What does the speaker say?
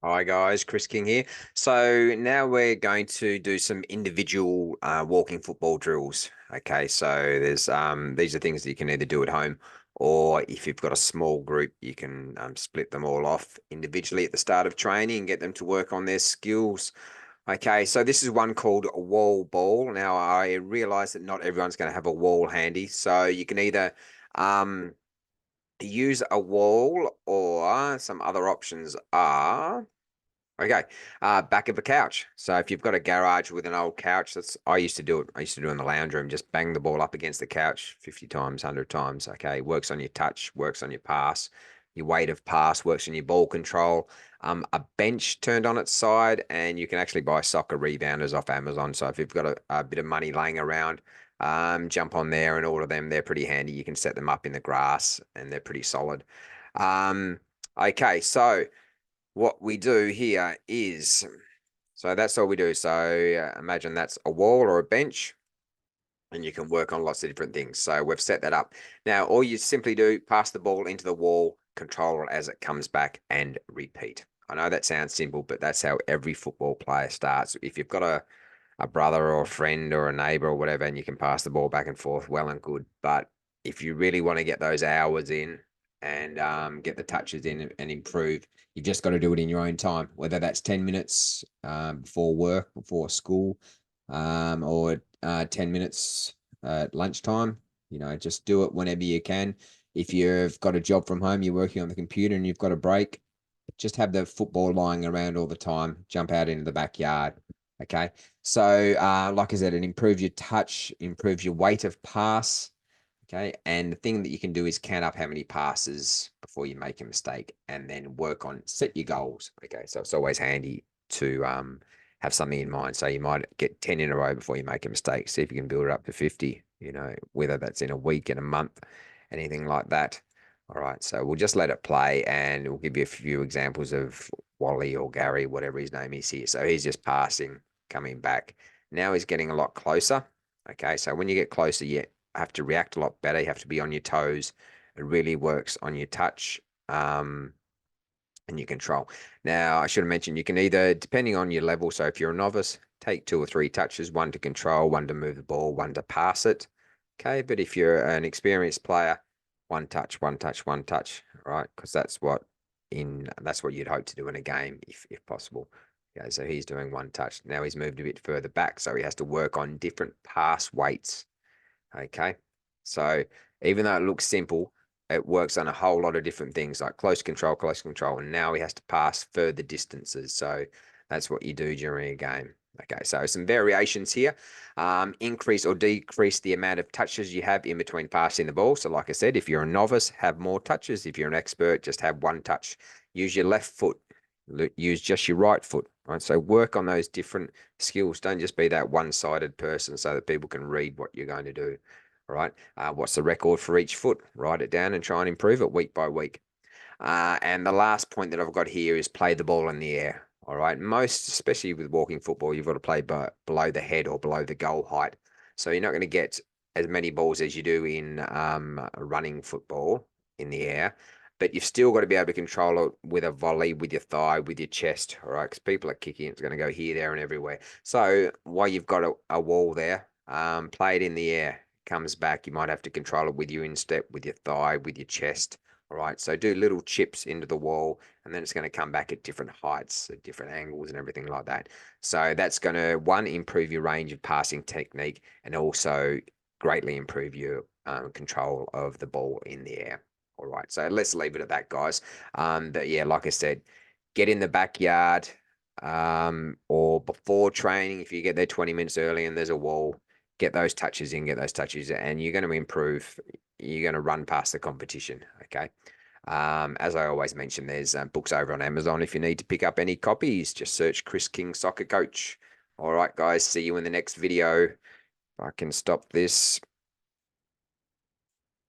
Hi guys, Chris King here. So now we're going to do some individual walking football drills. Okay, so there's these are things that you can either do at home, or if you've got a small group, you can split them all off individually at the start of training and get them to work on their skills. Okay, so this is one called a wall ball. Now I realize that not everyone's going to have a wall handy, so you can either use a wall, or some other options are. Okay, back of a couch. So if you've got a garage with an old couch, I used to do it. I used to do it in the lounge room. Just bang the ball up against the couch 50 times, 100 times. Okay, works on your touch, works on your pass, your weight of pass, works on your ball control. A bench turned on its side, and you can actually buy soccer rebounders off Amazon. So if you've got a bit of money laying around, jump on there and order them. They're pretty handy. You can set them up in the grass, and they're pretty solid. Okay, so what we do here is, so that's all we do. So imagine that's a wall or a bench, and you can work on lots of different things. So we've set that up. Now, all you simply do, pass the ball into the wall, control it as it comes back, and repeat. I know that sounds simple, but that's how every football player starts. If you've got a brother or a friend or a neighbor or whatever, and you can pass the ball back and forth, well and good. But if you really want to get those hours in and get the touches in and improve, you've just got to do it in your own time, whether that's 10 minutes before work, before school, or 10 minutes at lunchtime. Just do it whenever you can. If you've got a job from home, you're working on the computer and you've got a break, just have the football lying around all the time. Jump out into the backyard. Okay. So, like I said, it improves your touch, improves your weight of pass. Okay. And the thing that you can do is count up how many passes before you make a mistake, and then work on set your goals. Okay. So it's always handy to have something in mind. So you might get 10 in a row before you make a mistake. See if you can build it up to 50, whether that's in a week, in a month, anything like that. All right. So we'll just let it play, and we'll give you a few examples of Wally or Gary, whatever his name is here. So he's just passing, coming back. Now he's getting a lot closer. Okay. So when you get closer, you have to react a lot better. You have to be on your toes. It really works on your touch and your control. Now, I should have mentioned you can either, depending on your level, so if you're a novice, take 2 or 3 touches, one to control, one to move the ball, one to pass it. Okay. But if you're an experienced player, one touch, one touch, one touch, right? Because that's what you'd hope to do in a game, if possible. Okay, so he's doing one touch. Now he's moved a bit further back, so he has to work on different pass weights. Okay, so even though it looks simple, it works on a whole lot of different things like close control, and now he has to pass further distances. So that's what you do during a game. Okay, so some variations here. Increase or decrease the amount of touches you have in between passing the ball. So like I said, if you're a novice, have more touches. If you're an expert, just have one touch. Use your left foot. Use just your right foot. Right, so work on those different skills. Don't just be that one-sided person, so that people can read what you're going to do. All right. What's the record for each foot? Write it down and try and improve it week by week. And the last point that I've got here is play the ball in the air. All right. Most, especially with walking football, you've got to play below the head or below the goal height. So you're not going to get as many balls as you do in running football in the air, but you've still got to be able to control it with a volley, with your thigh, with your chest. All right. Because people are kicking, it's going to go here, there, and everywhere. So while you've got a wall there, play it in the air. Comes back, you might have to control it with your instep, with your thigh, with your chest. All right, so do little chips into the wall, and then it's going to come back at different heights, at different angles, and everything like that. So that's going to, one, improve your range of passing technique, and also greatly improve your control of the ball in the air. All right, so let's leave it at that, guys. But yeah, like I said, get in the backyard or before training. If you get there 20 minutes early and there's a wall, get those touches in, and you're going to improve. You're going to run past the competition. Okay. As I always mention, there's books over on Amazon. If you need to pick up any copies, just search Chris King Soccer Coach. All right, guys. See you in the next video. If I can stop this.